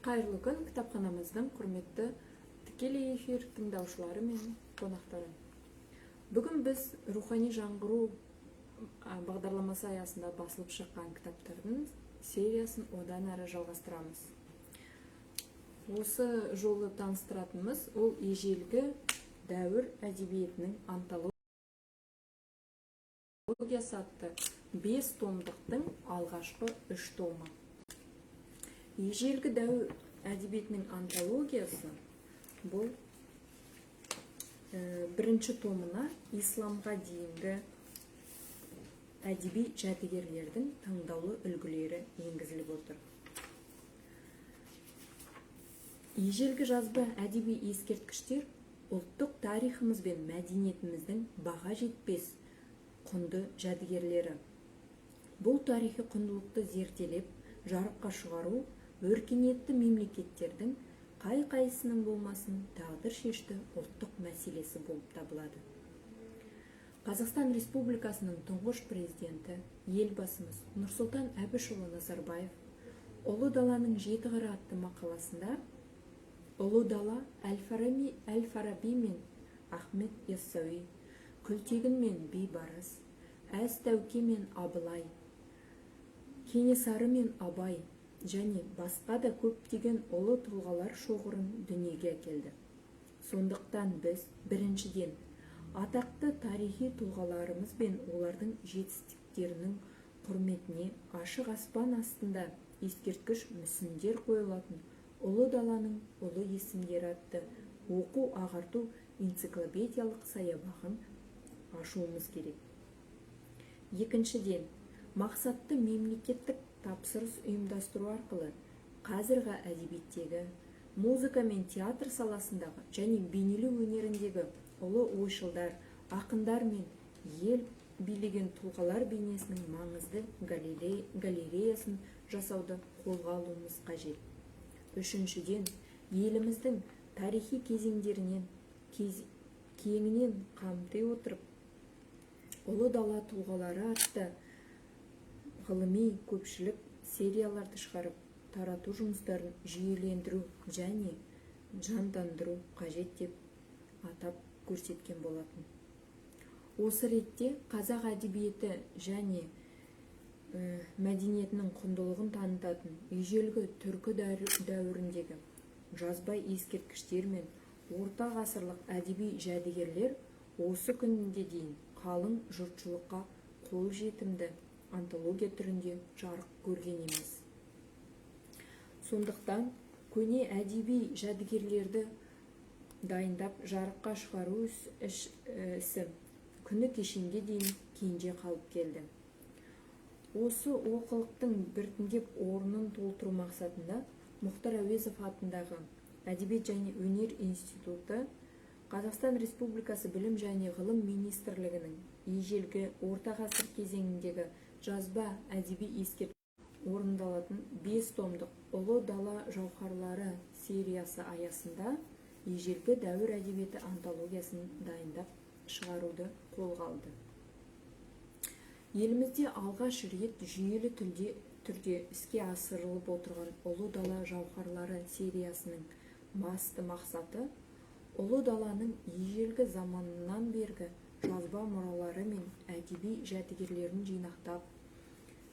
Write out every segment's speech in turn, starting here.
Қайырлы күн, кітапханамыздың құрметті тікелей эфир тыңдаушылары мен қонақтары. Бүгін біз рухани жаңғыру бағдарламасы аясында басылып шыққан кітаптардың сериясын одан әрі жалғастырамыз. Осы жолы таныстыратынымыз ол ежелгі дәуір әдебиетінің антологиясы атты 5 томдықтың алғашқы 3 томы. Ежелгі дәуір әдебиетінің антологиясы бұл бірінші томына исламға дейінгі әдеби жәдігерлердің таңдаулы үлгілері енгізіліп отыр. Ежелгі жазба әдеби ескерткіштер ұлттық тарихымыз бен мәдениетіміздің баға жетпес құнды жәдігерлері. Бұл тарихи құндылықты зерделеп, жарыққа шығару өркениетті мемлекеттердің қай-қайсының болмасын тағдыр шешті ұлттық мәселесі болып табылады. Қазақстан Республикасының тұңғыш президенті, елбасымыз Нұрсұлтан Әбішұлы Назарбаев Ұлы даланың 7 қыры атты мақаласында Ұлы дала Әл-Фараби мен Ахмет Яссауи, Күлтегін мен Бейбарыс, Әз-Тәуке мен Абылай, Кенесары мен Абай және басқа да көптеген ұлы тұлғалар шоғырын дүниеге әкелді. Сондықтан біз біріншіден атақты тарихи тұлғаларымыз бен олардың жетістіктерінің құрметіне ашық аспан астында ескерткіш мүсіндер қойылатын Ұлы даланың ұлы есімдері атты оқу-ағарту энциклопедиялық саябағын ашуымыз керек. Екіншіден, мақсатты мемлекеттік тапсырыс ұйымдастыру арқылы қазіргі әдебиеттегі, музыка мен театр саласындағы және бейнелеу өнеріндегі ұлы ойшылдар, ақындар мен ел билеген тұлғалар бейнесінің маңызды галереясын жасауды қолға алуымыз қажет. Үшіншіден, еліміздің тарихи кезеңдерінен кеңінен қамти отырып, Ұлы дала тұлғалары атты ғылыми көпшілік серияларды шығарып, тарату жұмыстарын жүйелендіру және жандандыру қажет деп атап көрсеткен болатын. Осы ретте қазақ әдебиеті және мәдениетінің құндылығын танытатын ежелгі түркі дәуіріндегі жазба ескерткіштер мен орта ғасырлық әдеби жәдігерлер осы күнге дейін қалың жұртшылыққа қол жетімді антология түрінде жарық көрген емес. Сондықтан көне әдеби жәдігерлерді дайындап жарыққа шығару ісі күні кешенге дейін кенже қалып келді. Осы олқылықтың біртіндеп орнын толтыру мақсатында Мұхтар Әуезов атындағы Әдебиет және өнер институты Қазақстан Республикасы Білім және ғылым министрлігінің ежелгі орта ғасыр кезеңіндегі жазба әдеби ескерткіштер орындалатын 5 томдық Ұлы дала жауһарлары сериясы аясында ежелгі дәуір әдебиеті антологиясын дайындап шығаруды қолға алды. Елімізде алғаш рет жүйелі түрде іске асырылып отырған Ұлы дала жауһарлары сериясының басты мақсаты Ұлы даланың ежелгі заманынан бергі жазба мұралары мен әдеби жәдігерлерін жинақтап,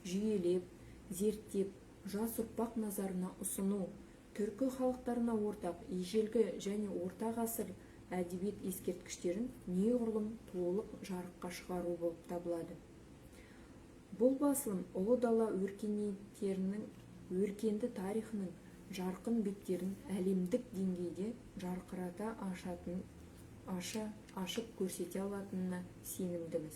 жүйелеп, зерттеп, жас ұрпақ назарына ұсыну, түркі халықтарына ортақ ежелгі және орта ғасыр әдебиет ескерткіштерін неғұрлым толық жарыққа шығару болып табылады. Бұл басылым Ұлы дала өркенді тарихының жарқын беттерін әлемдік деңгейде жарқырата ашып көрсете алатынына сенімдіміз.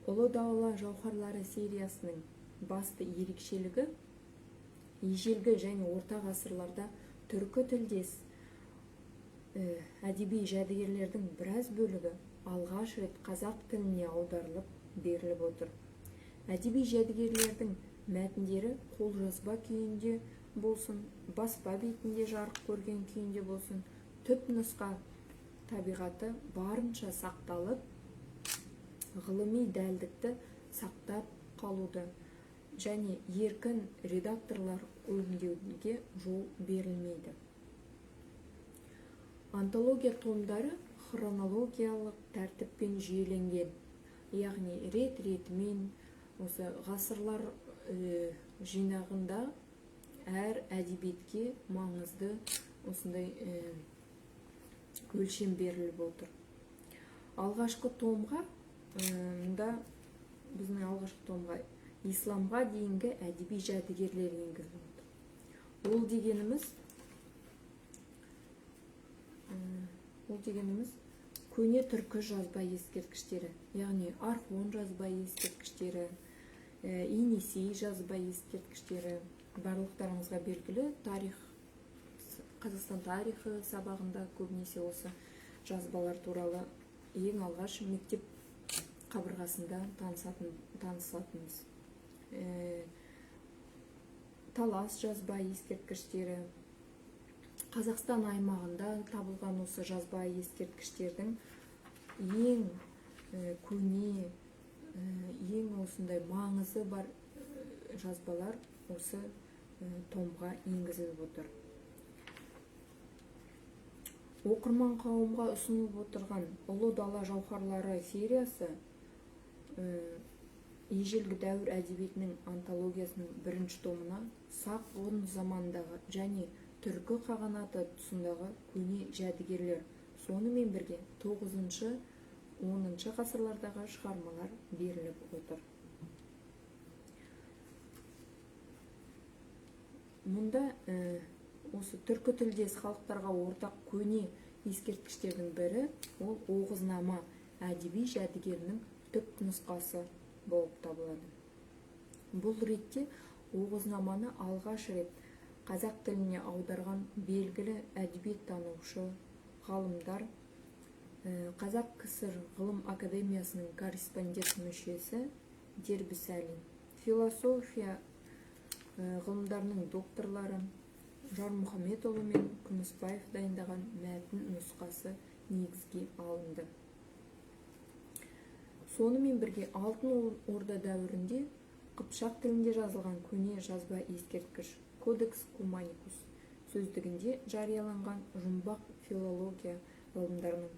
Ұлы дала жауһарлары сериясының басты ерекшелігі ежелгі және орта ғасырларда түркі тілдес әдеби жәдігерлердің біраз бөлігі алғаш рет қазақ тіліне аударылып беріліп отыр. Әдеби жәдігерлердің мәтіндері қолжазба күйінде болсын, баспа бетінде жарық көрген күйінде болсын, түп нұсқа табиғаты барынша сақталып, ғылыми дәлдікті сақтап қалуды және еркін редакторлар өңдеуге жол берілмейді. Антология томдары хронологиялық тәртіппен жүйеленген, яғни рет-ретімен осы ғасырлар жинағында әр әдебиетке маңызды осындай өлшем беріліп отыр. Алғашқы томға, мұнда біздің алғашқы томға исламға дейінгі әдеби жәдігерлер енгізіліп отыр. Ол дегеніміз көне түркі жазба ескерткіштері, яғни Орхон жазба ескерткіштері, Енисей жазба ескерткіштері, барлықтарыңызға белгілі Қазақстан тарихы сабағында көбінесе осы жазбалар туралы ең алғаш мектеп қабырғасында танысатынбыз. Талас жазба ескерткіштері, Қазақстан аймағында табылған осы жазба ескерткіштердің ең көне, ең осындай маңызы бар жазбалар осы томға енгізіліп отыр. Оқырман қауымға ұсынылып отырған Ұлы дала жауһарлары сериясы ежелгі дәуір әдебиетінің антологиясының бірінші томына сақ ғұн замандағы және түркі қағанаты тұсындағы көне жәдігерлер, сонымен бірге 9-10 ғасырлардағы шығармалар беріліп отыр. Мұнда осы түркі тілдес халықтарға ортақ көне ескерткіштердің бірі ол Оғызнама әдеби жәдігерінің түп нұсқасы болып табылады. Бұл ретте Оғызнаманы алғаш рет қазақ тіліне аударған белгілі әдебиет танушы ғалымдар, Қазақ КСР ғылым академиясының корреспондент мүшесі Дербісәлин, философия ғылымдарының докторлары Жармұхаметұлы мен Күмісбаев дайындаған мәтін нұсқасы негізге алынды. Сонымен бірге Алтын Орда дәуірінде Қыпшақ тілінде жазылған көне жазба ескерткіш Кодекс Куманикус сөздігінде жарияланған жұмбақ филология ғылымдарының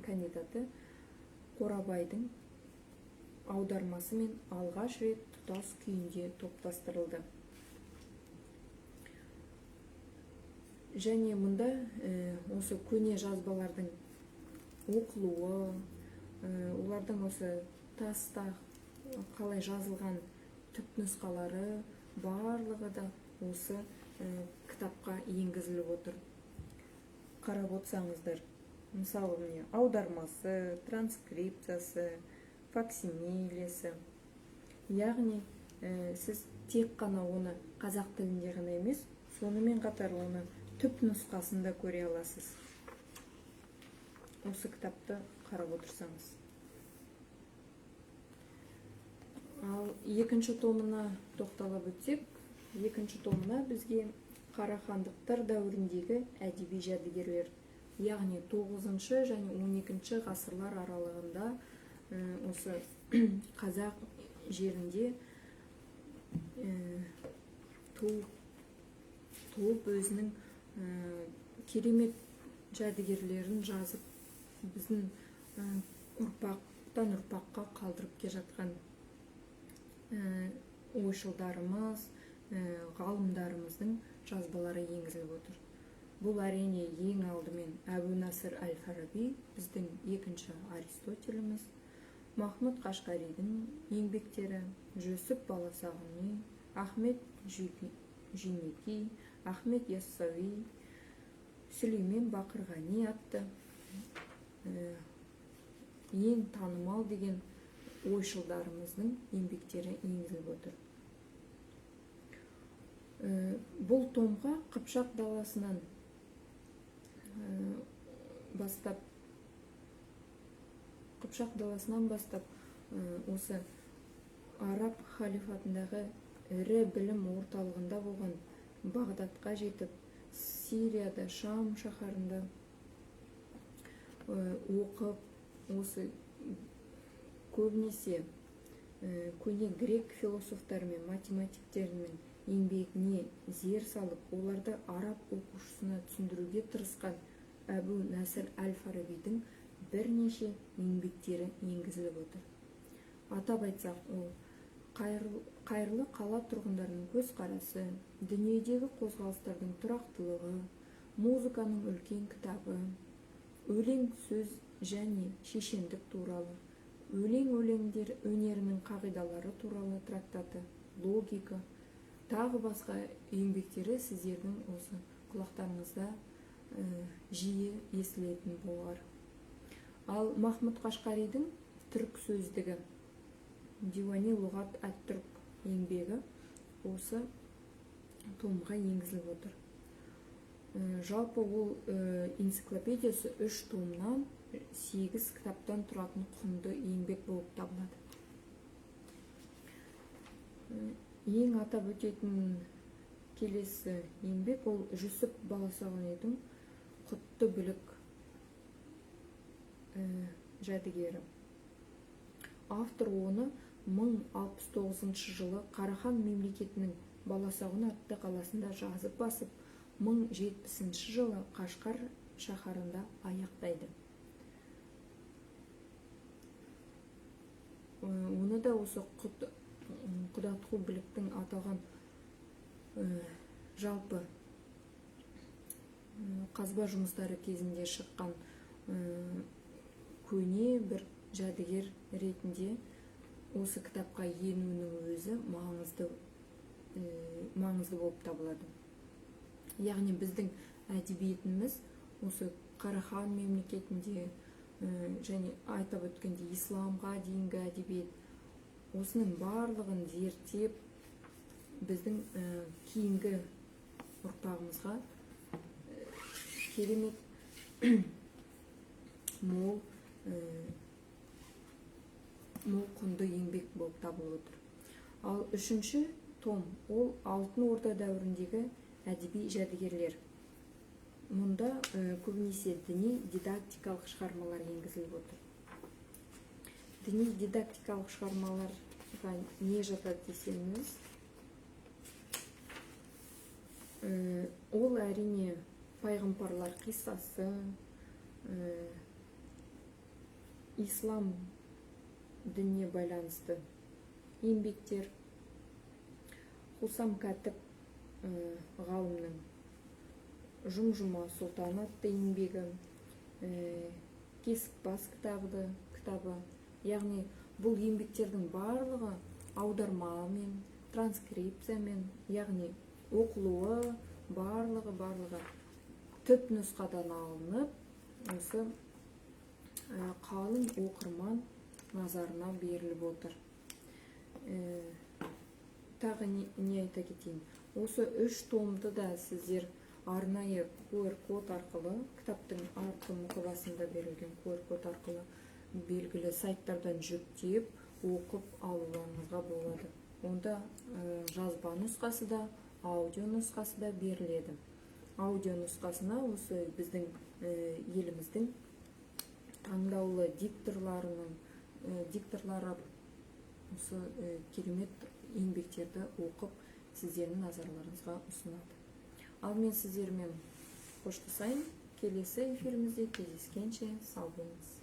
кандидаты Қорабайдың аудармасымен алғаш рет тұтас күйінде топтастырылды. Және мұнда осы көне жазбалардың оқылуы, олардың осы таста қалай жазылған түпнұсқалары барлығы да осы кітапқа енгізіліп отыр. Қарап отырсаңыздар, мысалы аудармасы, транскрипциясы, факсимилесі. Яғни сіз тек қана оны қазақ тілінде ғана емес, сонымен қатар оны түп нұсқасында көре аласыз. Осы кітапты қарап отырсаңыз. Ал екінші томына тоқталып өтсек, екінші томына бізге Қарахандықтар дәуіріндегі әдеби жәдігерлер, яғни 9 және 12 ғасырлар аралығында осы қазақ жерінде туып өзінің керемет жәдігерлерін жазып, біздің ұрпақтан ұрпаққа қалдырып келе жатқан ойшылдарымыз, ғалымдарымыздың жазбалары енгізіліп отыр. Бұл әрине ең алдымен Әбу-Насыр әл-Фараби, біздің екінші Аристотеліміз, Махмұд Қашқаридің еңбектері, Жүсіп Баласағуни, Ахмет Жинеки, Ахмет Яссауи, Сүлеймен Бақырғани атты ең танымал деген ойшылдарымыздың еңбектері енгізіліп отыр. Бұл томға Қыпшақ даласынан бастап осы араб халифатындағы ірі білім орталығында болған Бағдатқа жетіп, Сирияда, Шам шаһарында оқып, осы көбінесе көне грек философтары мен математиктерінің еңбегіне зер салып, оларды араб оқушысына түсіндіруге тырысқан Әбу Насыр әл-Фарабидің бірнеше еңбектері енгізіліп отыр. Атап айтсақ, ол қайырлы қала тұрғындарының көзқарасы, дүниедегі қозғалыстардың тұрақтылығы, музыканың үлкен кітабы, өлең сөз және шешендік туралы, өлең өнерінің қағидалары туралы трактаты, логика, тағы басқа еңбектері сіздердің осы құлақтарыңызда жиі естілетін болар. Ал Махмұд Қашқаридің түрік сөздігі, Дивани лұғат әт-түрк еңбегі осы томға енгізіліп отыр. Жалпы ол энциклопедиясы 3 томнан 8 кітаптан тұратын құнды еңбек болып табылады. Ең атап өтетін келесі еңбек ол Жүсіп Баласағұнидің құтты бүлік жәдігері. Автор оны 1069 жылы Қарахан мемлекетінің Баласағұн атты қаласында жазып басып, 1070 жылы Қашқар шаһарында аяқтайды. Оны да осы құтты бүліктің аталған жалпы қазба жұмыстары кезінде шыққан көне бір жәдігер ретінде осы кітапқа енуінің өзі маңызды болып табылады. Яғни біздің әдебиетіміз осы Қарахан мемлекетінде және айтып өткенде исламға дейінгі әдебиет осының барлығын зерттеп біздің кейінгі ұрпағымызға керемет мол құнды еңбек болып табылып отыр. Ал 3-ші том ол Алтын Орда дәуіріндегі әдеби жәдігерлер. Мұнда көбінесе діни дидактикалық шығармалар енгізіліп отыр. Діни дидактикалық шығармаларға не жатады десеңіз, ол әрине пайғамбарлар қиссасы, ислам дініне байланысты еңбектер, Хусам Кәтіп ғалымның Жұмжұма Сұлтан атты еңбегі, Кесікбас кітабы, яғни бұл еңбектердің барлығы аудармамен, транскрипциямен, яғни оқылуы барлығы түп нұсқадан алынып, осы қалың оқырман назарына беріліп отыр. Тағы не айта кетейін. Осы 3 томды да сіздер арнайы QR-код арқылы, кітаптың артқы мұқабасында берілген QR-код арқылы белгілі сайттардан жүктеп, оқып алуларыңызға болады. Онда жазба нұсқасы да, аудио нұсқасы да беріледі. Аудио нұсқасына осы біздің еліміздің таңдаулы дикторлары осы керемет еңбектерді оқып сіздердің назарларыңызға ұсынады. Ал мен сіздермен қоштасайын. Келесі эфирімізде кездескенше сау болыңыз.